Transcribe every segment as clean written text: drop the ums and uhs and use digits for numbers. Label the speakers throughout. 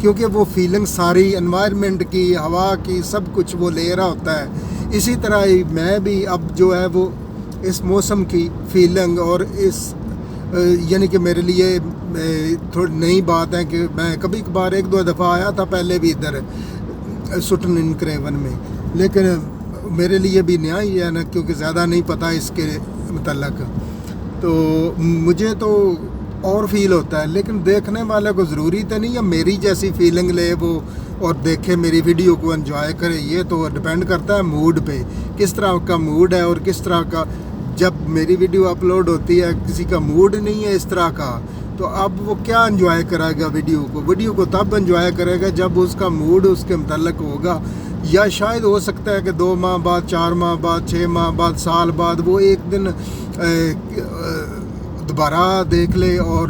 Speaker 1: کیونکہ وہ فیلنگ ساری انوائرمنٹ کی، ہوا کی، سب کچھ وہ لے رہا ہوتا ہے. اسی طرح ہی میں بھی اب جو ہے وہ اس موسم کی فیلنگ اور اس یعنی کہ میرے لیے تھوڑی نئی بات ہے کہ میں کبھی کبھار 1-2 دفعہ آیا تھا پہلے بھی ادھر سٹن ان کریون میں، لیکن میرے لیے بھی نیا ہی ہے نا، کیونکہ زیادہ نہیں پتہ اس کے متعلق. تو مجھے تو اور فیل ہوتا ہے، لیکن دیکھنے والے کو ضروری تو نہیں ہے میری جیسی فیلنگ لے وہ اور دیکھے میری ویڈیو کو انجوائے کرے. یہ تو ڈپینڈ کرتا ہے موڈ پہ، کس طرح کا موڈ ہے اور کس طرح کا. جب میری ویڈیو اپلوڈ ہوتی ہے کسی کا موڈ نہیں ہے اس طرح کا، تو اب وہ کیا انجوائے کرے گا ویڈیو کو تب انجوائے کرے گا جب اس کا موڈ اس کے متعلق ہوگا. یا شاید ہو سکتا ہے کہ 2 ماہ بعد، 4 ماہ بعد، 6 ماہ بعد، سال بعد وہ ایک دن دوبارہ دیکھ لے اور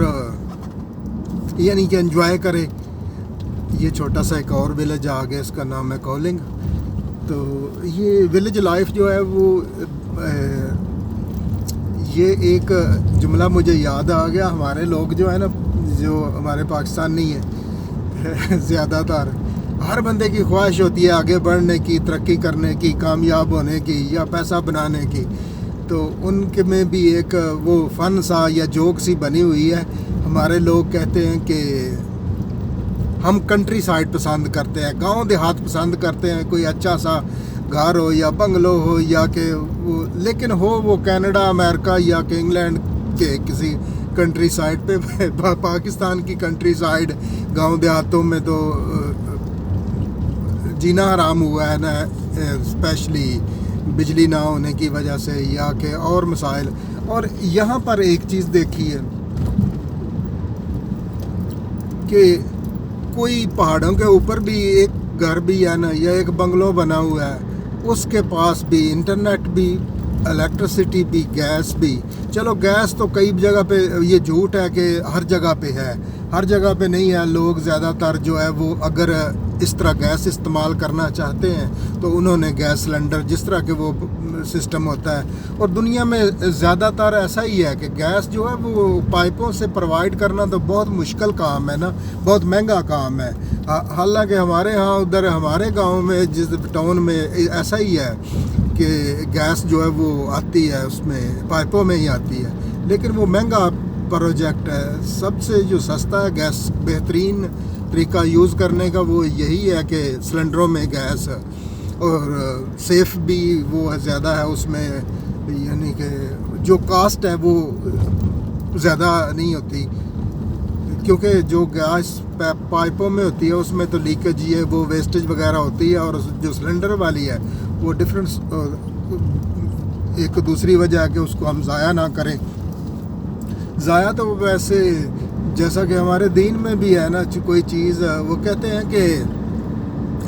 Speaker 1: یعنی کہ انجوائے کرے. یہ چھوٹا سا ایک اور ولیج آ گیا، اس کا نام ہے کولنگ. تو یہ ولیج لائف جو ہے وہ یہ ایک جملہ مجھے یاد آ گیا. ہمارے لوگ جو ہے نا، جو ہمارے پاکستانی ہیں زیادہ تر، ہر بندے کی خواہش ہوتی ہے آگے بڑھنے کی، ترقی کرنے کی، کامیاب ہونے کی یا پیسہ بنانے کی. تو ان کے میں بھی ایک وہ فن سا یا جوک سی بنی ہوئی ہے. ہمارے لوگ کہتے ہیں کہ ہم کنٹری سائڈ پسند کرتے ہیں، گاؤں دیہات پسند کرتے ہیں، کوئی اچھا سا گھر ہو یا بنگلو ہو یا کہ وہ، لیکن ہو وہ کینیڈا، امریکہ یا کہ انگلینڈ کے کسی کنٹری سائڈ پہ. پاکستان کی کنٹری سائڈ گاؤں دیہاتوں میں تو جینا حرام ہوا ہے نا، اسپیشلی بجلی نہ ہونے کی وجہ سے یا کہ اور مسائل. اور یہاں پر ایک چیز دیکھی ہے کہ کوئی پہاڑوں کے اوپر بھی ایک گھر بھی ہے نا، یا ایک بنگلو بنا ہوا ہے، اس کے پاس بھی انٹرنیٹ بھی، الیکٹرسٹی بھی، گیس بھی. چلو گیس تو کئی جگہ پہ یہ جھوٹ ہے کہ ہر جگہ پہ ہے، ہر جگہ پہ نہیں ہے. لوگ زیادہ تر جو ہے وہ اگر اس طرح گیس استعمال کرنا چاہتے ہیں تو انہوں نے گیس سلنڈر جس طرح کہ وہ سسٹم ہوتا ہے. اور دنیا میں زیادہ تر ایسا ہی ہے کہ گیس جو ہے وہ پائپوں سے پرووائڈ کرنا تو بہت مشکل کام ہے نا، بہت مہنگا کام ہے. حالانکہ ہمارے ہاں ادھر ہمارے گاؤں میں جس ٹاؤن میں ایسا ہی ہے کہ گیس جو ہے وہ آتی ہے، اس میں پائپوں میں ہی آتی ہے، لیکن وہ مہنگا پروجیکٹ ہے. سب سے جو سستا ہے گیس، بہترین طریقہ یوز کرنے کا وہ یہی ہے کہ سلنڈروں میں گیس، اور سیف بھی وہ زیادہ ہے اس میں، یعنی کہ جو کاسٹ ہے وہ زیادہ نہیں ہوتی، کیونکہ جو گیس پائپوں میں ہوتی ہے اس میں تو لیکیج یہ وہ ویسٹیج وغیرہ ہوتی ہے، اور جو سلنڈر والی ہے وہ ڈفرینٹ ایک دوسری وجہ ہے کہ اس کو ہم ضائع نہ کریں. ضائع تو ویسے جیسا کہ ہمارے دین میں بھی ہے نا کوئی چیز، وہ کہتے ہیں کہ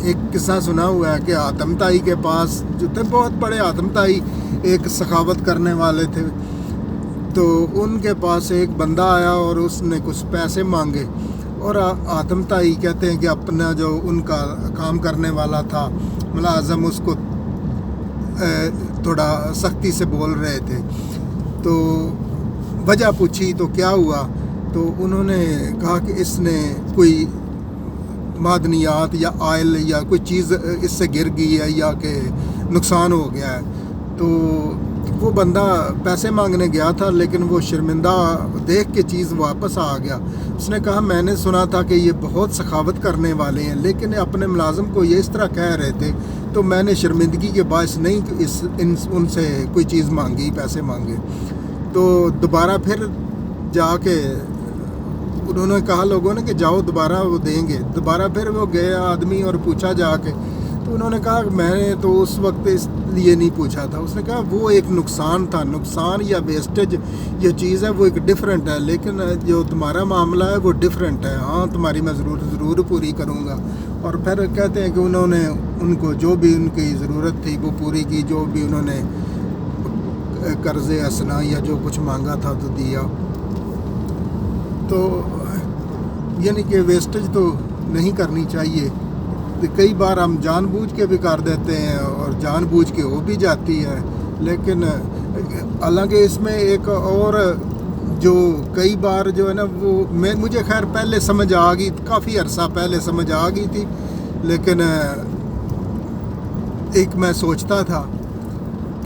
Speaker 1: ایک قصہ سنا ہوا ہے کہ آتم تائی کے پاس جو تھے بہت بڑے آتم تائی، ایک سخاوت کرنے والے تھے. تو ان کے پاس ایک بندہ آیا اور اس نے کچھ پیسے مانگے، اور آتم تائی کہتے ہیں کہ اپنا جو ان کا کام کرنے والا تھا ملازم، اس کو تھوڑا سختی سے بول رہے تھے. تو وجہ پوچھی تو کیا ہوا، تو انہوں نے کہا کہ اس نے کوئی معدنیات یا آئل یا کوئی چیز اس سے گر گئی ہے یا کہ نقصان ہو گیا ہے. تو وہ بندہ پیسے مانگنے گیا تھا، لیکن وہ شرمندہ دیکھ کے چیز واپس آ گیا. اس نے کہا میں نے سنا تھا کہ یہ بہت سخاوت کرنے والے ہیں، لیکن اپنے ملازم کو یہ اس طرح کہہ رہے تھے، تو میں نے شرمندگی کے باعث نہیں ان سے کوئی چیز مانگی، پیسے مانگے. تو دوبارہ پھر جا کے انہوں نے کہا لوگوں نے کہ جاؤ دوبارہ وہ دیں گے. دوبارہ پھر وہ گئے آدمی اور پوچھا جا کے، تو انہوں نے کہا کہ میں نے تو اس وقت اس لیے نہیں پوچھا تھا. اس نے کہا وہ ایک نقصان تھا، نقصان یا ویسٹیج یہ چیز ہے وہ ایک ڈیفرنٹ ہے، لیکن جو تمہارا معاملہ ہے وہ ڈیفرنٹ ہے. ہاں تمہاری میں ضرور پوری کروں گا. اور پھر کہتے ہیں کہ انہوں نے ان کو جو بھی ان کی ضرورت تھی وہ پوری کی، جو بھی انہوں نے قرض اسنا یا جو کچھ مانگا تھا تو دیا. تو یعنی کہ ویسٹیج تو نہیں کرنی چاہیے. کئی بار ہم جان بوجھ کے بھی کر دیتے ہیں اور جان بوجھ کے ہو بھی جاتی ہے، لیکن حالانکہ اس میں ایک اور جو کئی بار جو ہے نا وہ مجھے خیر پہلے سمجھ آ گئی، کافی عرصہ پہلے سمجھ آ گئی تھی، لیکن ایک میں سوچتا تھا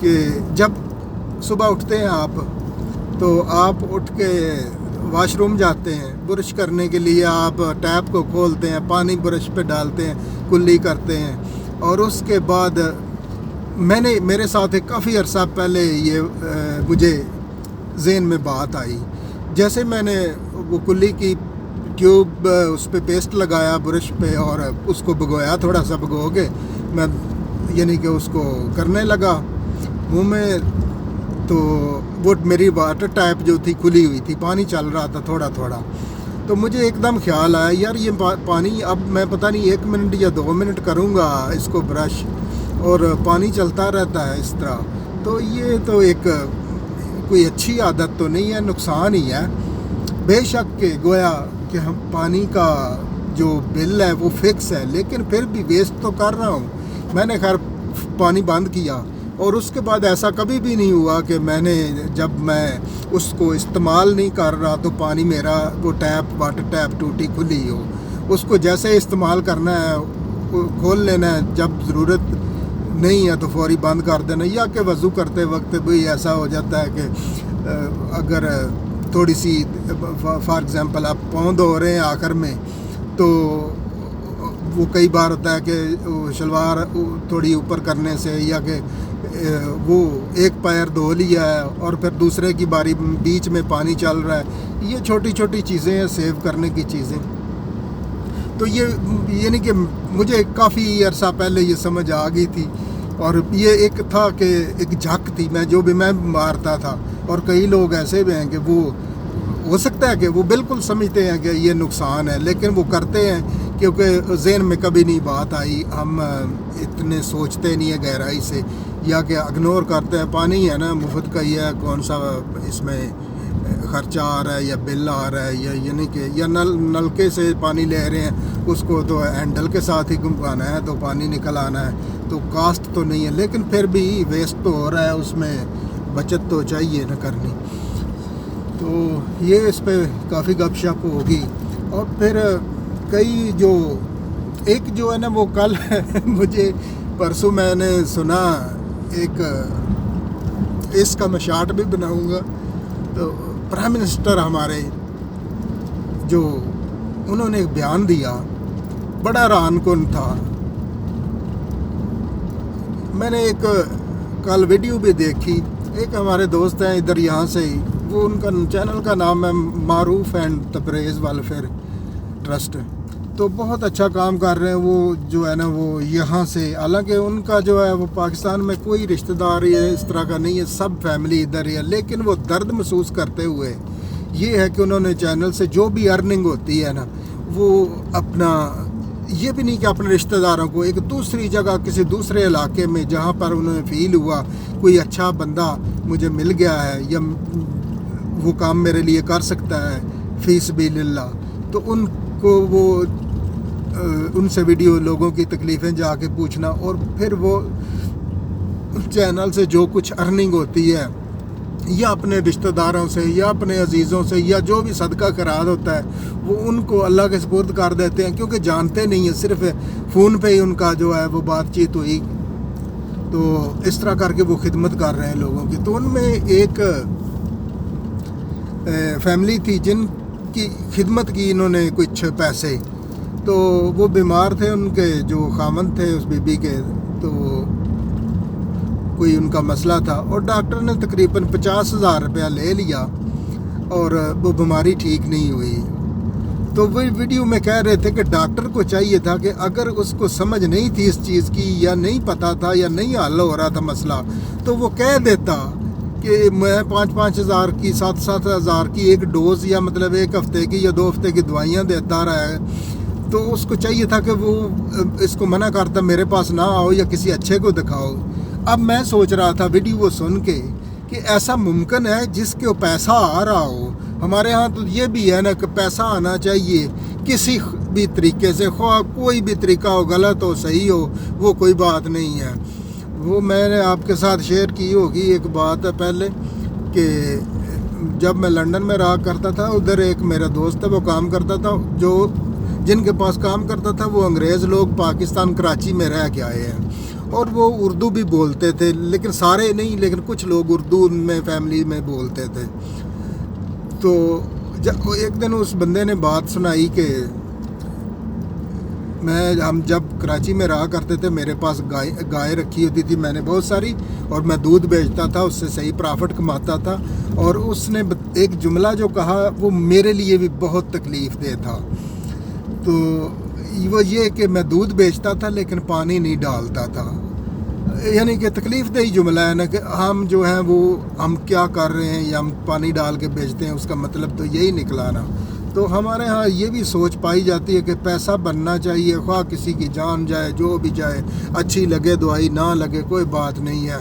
Speaker 1: کہ جب صبح اٹھتے ہیں آپ، تو آپ اٹھ کے واش روم جاتے ہیں، برش کرنے کے لیے آپ ٹیپ کو کھولتے ہیں، پانی برش پہ ڈالتے ہیں، کلی کرتے ہیں، اور اس کے بعد میرے ساتھ ایک کافی عرصہ پہلے یہ مجھے ذہن میں بات آئی، جیسے میں نے وہ کلی کی ٹیوب اس پہ پیسٹ لگایا برش پہ، اور اس کو بھگویا، تھوڑا سا بھگو کے میں یعنی کہ اس کو کرنے لگا منہ میں، تو وہ میری واٹر ٹیپ جو تھی کھلی ہوئی تھی، پانی چل رہا تھا تھوڑا تھوڑا، تو مجھے ایک دم خیال آیا یار یہ پانی اب میں پتہ نہیں 1 منٹ یا 2 منٹ کروں گا اس کو برش، اور پانی چلتا رہتا ہے اس طرح، تو یہ تو ایک کوئی اچھی عادت تو نہیں ہے، نقصان ہی ہے۔ بے شک کہ گویا کہ ہم پانی کا جو بل ہے وہ فکس ہے، لیکن پھر بھی ویسٹ تو کر رہا ہوں۔ میں نے خیر پانی بند کیا، اور اس کے بعد ایسا کبھی بھی نہیں ہوا کہ میں نے جب میں اس کو استعمال نہیں کر رہا تو پانی میرا وہ واٹر ٹیپ ٹوٹی کھلی ہو۔ اس کو جیسے استعمال کرنا ہے کھول لینا ہے، جب ضرورت نہیں ہے تو فوری بند کر دینا، یا کہ وضو کرتے وقت بھی ایسا ہو جاتا ہے کہ اگر تھوڑی سی فار ایگزامپل آپ پاؤں دھو رہے ہیں آخر میں، تو وہ کئی بار ہوتا ہے کہ شلوار تھوڑی اوپر کرنے سے، یا کہ وہ ایک پیر دھو لیا ہے اور پھر دوسرے کی باری بیچ میں پانی چل رہا ہے، یہ چھوٹی چھوٹی چیزیں ہیں سیو کرنے کی چیزیں۔ تو یہ یعنی کہ مجھے کافی عرصہ پہلے یہ سمجھ آ گئی تھی، اور یہ ایک تھا کہ ایک جھک تھی میں مارتا تھا، اور کئی لوگ ایسے بھی ہیں کہ وہ ہو سکتا ہے کہ وہ بالکل سمجھتے ہیں کہ یہ نقصان ہے، لیکن وہ کرتے ہیں کیونکہ ذہن میں کبھی نہیں بات آئی، ہم اتنے سوچتے نہیں ہیں گہرائی سے، یا کہ اگنور کرتے ہیں، پانی ہے نا مفت کا ہی ہے، کون سا اس میں خرچہ آ رہا ہے یا بل آ رہا ہے، یا یعنی کہ یا نلکے سے پانی لے رہے ہیں، اس کو تو ہینڈل کے ساتھ ہی گھمانا ہے تو پانی نکل آنا ہے، تو کاسٹ تو نہیں ہے، لیکن پھر بھی ویسٹ تو ہو رہا ہے، اس میں بچت تو چاہیے نہ کرنی۔ تو یہ اس پہ کافی گپ شپ ہوگی، اور پھر کئی ایک جو ہے نا وہ کل مجھے پرسوں میں نے سنا، ایک اس کا میں شارٹ بھی بناؤں گا، تو پرائم منسٹر ہمارے جو انہوں نے ایک بیان دیا، بڑا حیران کن تھا۔ میں نے ایک کل ویڈیو بھی دیکھی، ایک ہمارے دوست ہیں ادھر یہاں سے ہی، وہ ان کا چینل کا نام ہے معروف اینڈ تبریز ویلفیئر ٹرسٹ، تو بہت اچھا کام کر رہے ہیں وہ جو ہے نا وہ یہاں سے، حالانکہ ان کا جو ہے وہ پاکستان میں کوئی رشتہ دار اس طرح کا نہیں ہے، سب فیملی ادھر ہی ہے، لیکن وہ درد محسوس کرتے ہوئے یہ ہے کہ انہوں نے چینل سے جو بھی ارننگ ہوتی ہے نا، وہ اپنا یہ بھی نہیں کہ اپنے رشتہ داروں کو ایک دوسری جگہ کسی دوسرے علاقے میں جہاں پر انہیں فیل ہوا کوئی اچھا بندہ مجھے مل گیا ہے یا وہ کام میرے لیے کر سکتا ہے فی سبیل اللہ، تو ان کو وہ ان سے ویڈیو لوگوں کی تکلیفیں جا کے پوچھنا، اور پھر وہ چینل سے جو کچھ ارننگ ہوتی ہے یا اپنے رشتہ داروں سے یا اپنے عزیزوں سے یا جو بھی صدقہ خیرات ہوتا ہے وہ ان کو اللہ کے سپرد کر دیتے ہیں، کیونکہ جانتے نہیں ہیں، صرف فون پہ ہی ان کا جو ہے وہ بات چیت ہوئی، تو اس طرح کر کے وہ خدمت کر رہے ہیں لوگوں کی۔ تو ان میں ایک فیملی تھی جن کی خدمت کی انہوں نے کچھ پیسے، تو وہ بیمار تھے، ان کے جو خامند تھے اس بی بی کے، تو کوئی ان کا مسئلہ تھا، اور ڈاکٹر نے تقریباً 50,000 روپیہ لے لیا اور وہ بیماری ٹھیک نہیں ہوئی۔ تو وہ ویڈیو میں کہہ رہے تھے کہ ڈاکٹر کو چاہیے تھا کہ اگر اس کو سمجھ نہیں تھی اس چیز کی، یا نہیں پتہ تھا، یا نہیں حل ہو رہا تھا مسئلہ، تو وہ کہہ دیتا کہ میں 5,000 کی 7,000 کی ایک ڈوز، یا مطلب 1 ہفتے کی یا 2 ہفتے کی دوائیاں دیتا رہا ہے، تو اس کو چاہیے تھا کہ وہ اس کو منع کرتا میرے پاس نہ آؤ یا کسی اچھے کو دکھاؤ۔ اب میں سوچ رہا تھا ویڈیو وہ سن کے کہ ایسا ممکن ہے جس کے پیسہ آ رہا ہو، ہمارے ہاں تو یہ بھی ہے نا کہ پیسہ آنا چاہیے کسی بھی طریقے سے، خواہ کوئی بھی طریقہ ہو، غلط ہو صحیح ہو، وہ کوئی بات نہیں ہے۔ وہ میں نے آپ کے ساتھ شیئر کی ہوگی ایک بات ہے پہلے کہ جب میں لنڈن میں رہا کرتا تھا ادھر ایک میرا دوست ہے وہ کام کرتا تھا، جو جن کے پاس کام کرتا تھا وہ انگریز لوگ پاکستان کراچی میں رہ کے آئے ہیں، اور وہ اردو بھی بولتے تھے، لیکن سارے نہیں، لیکن کچھ لوگ اردو ان میں فیملی میں بولتے تھے۔ تو ایک دن اس بندے نے بات سنائی کہ ہم جب کراچی میں رہا کرتے تھے میرے پاس گائے رکھی ہوتی تھی میں نے بہت ساری، اور میں دودھ بیچتا تھا، اس سے صحیح پرافٹ کماتا تھا، اور اس نے ایک جملہ جو کہا وہ میرے لیے بھی بہت تکلیف دہ تھا۔ تو وہ یہ کہ میں دودھ بیچتا تھا لیکن پانی نہیں ڈالتا تھا، یعنی کہ تکلیف دہ جملہ ہے نا، کہ ہم جو ہیں وہ ہم کیا کر رہے ہیں یا ہم پانی ڈال کے بیچتے ہیں، اس کا مطلب تو یہی نکلا نا۔ تو ہمارے ہاں یہ بھی سوچ پائی جاتی ہے کہ پیسہ بننا چاہیے، خواہ کسی کی جان جائے جو بھی جائے، اچھی لگے دوائی نہ لگے کوئی بات نہیں ہے،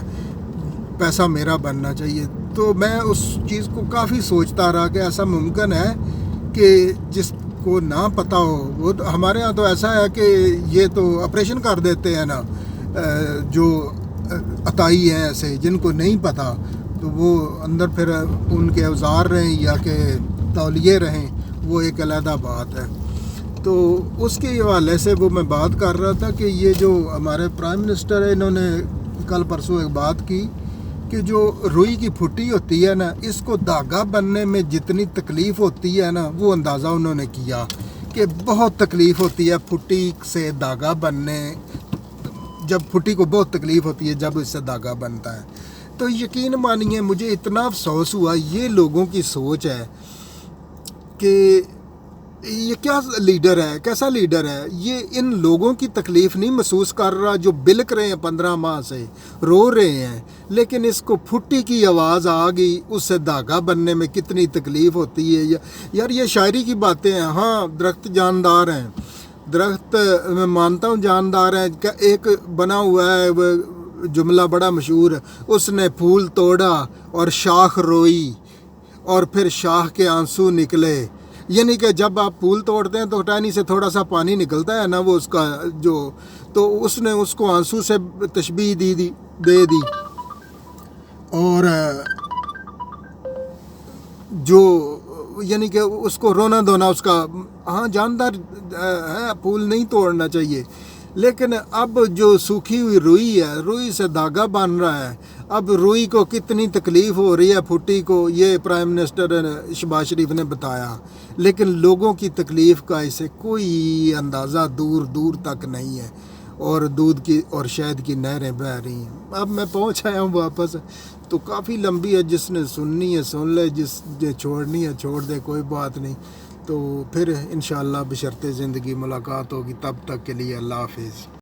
Speaker 1: پیسہ میرا بننا چاہیے۔ تو میں اس چیز کو کافی سوچتا رہا کہ ایسا ممکن ہے کہ جس کو نہ پتہ ہو، وہ ہمارے ہاں تو ایسا ہے کہ یہ تو آپریشن کر دیتے ہیں نا، جو عطائی ہیں ایسے جن کو نہیں پتہ، تو وہ اندر پھر ان کے اوزار رہیں یا کہ تولیے رہیں، وہ ایک علیحدہ بات ہے۔ تو اس کے حوالے سے وہ میں بات کر رہا تھا کہ یہ جو ہمارے پرائم منسٹر ہے، انہوں نے کل پرسوں ایک بات کی کہ جو روئی کی پھٹی ہوتی ہے نا، اس کو دھاگا بننے میں جتنی تکلیف ہوتی ہے نا، وہ اندازہ انہوں نے کیا کہ بہت تکلیف ہوتی ہے پھٹی سے دھاگا بننے، جب پھٹی کو بہت تکلیف ہوتی ہے جب اس سے دھاگا بنتا ہے۔ تو یقین مانیے مجھے اتنا افسوس ہوا، یہ لوگوں کی سوچ ہے کہ یہ کیا لیڈر ہے، کیسا لیڈر ہے، یہ ان لوگوں کی تکلیف نہیں محسوس کر رہا جو بلک رہے ہیں 15 ماہ سے رو رہے ہیں، لیکن اس کو پھٹی کی آواز آ گئی، اس سے دھاگا بننے میں کتنی تکلیف ہوتی ہے۔ یار یہ شاعری کی باتیں ہیں، ہاں درخت جاندار ہیں، درخت میں مانتا ہوں جاندار ہیں، ایک بنا ہوا ہے جملہ بڑا مشہور، اس نے پھول توڑا اور شاخ روئی اور پھر شاخ کے آنسو نکلے، یعنی کہ جب آپ پھول توڑتے ہیں تو ٹہنی سے تھوڑا سا پانی نکلتا ہے نا، وہ اس کا جو، تو اس نے اس کو آنسو سے تشبیہ دے دی، اور جو یعنی کہ اس کو رونا دھونا اس کا، ہاں جاندار ہے، پھول نہیں توڑنا چاہیے، لیکن اب جو سوکھی ہوئی روئی ہے، روئی سے دھاگا بن رہا ہے، اب روئی کو کتنی تکلیف ہو رہی ہے پھٹی کو، یہ پرائم منسٹر شہباز شریف نے بتایا، لیکن لوگوں کی تکلیف کا اسے کوئی اندازہ دور دور تک نہیں ہے، اور دودھ کی اور شہد کی نہریں بہہ رہی ہیں۔ اب میں پہنچ آیا ہوں واپس، تو کافی لمبی ہے، جس نے سننی ہے سن لے، جس نے چھوڑنی ہے چھوڑ دے، کوئی بات نہیں۔ تو پھر انشاءاللہ بشرط زندگی ملاقات ہوگی، تب تک کے لیے اللہ حافظ۔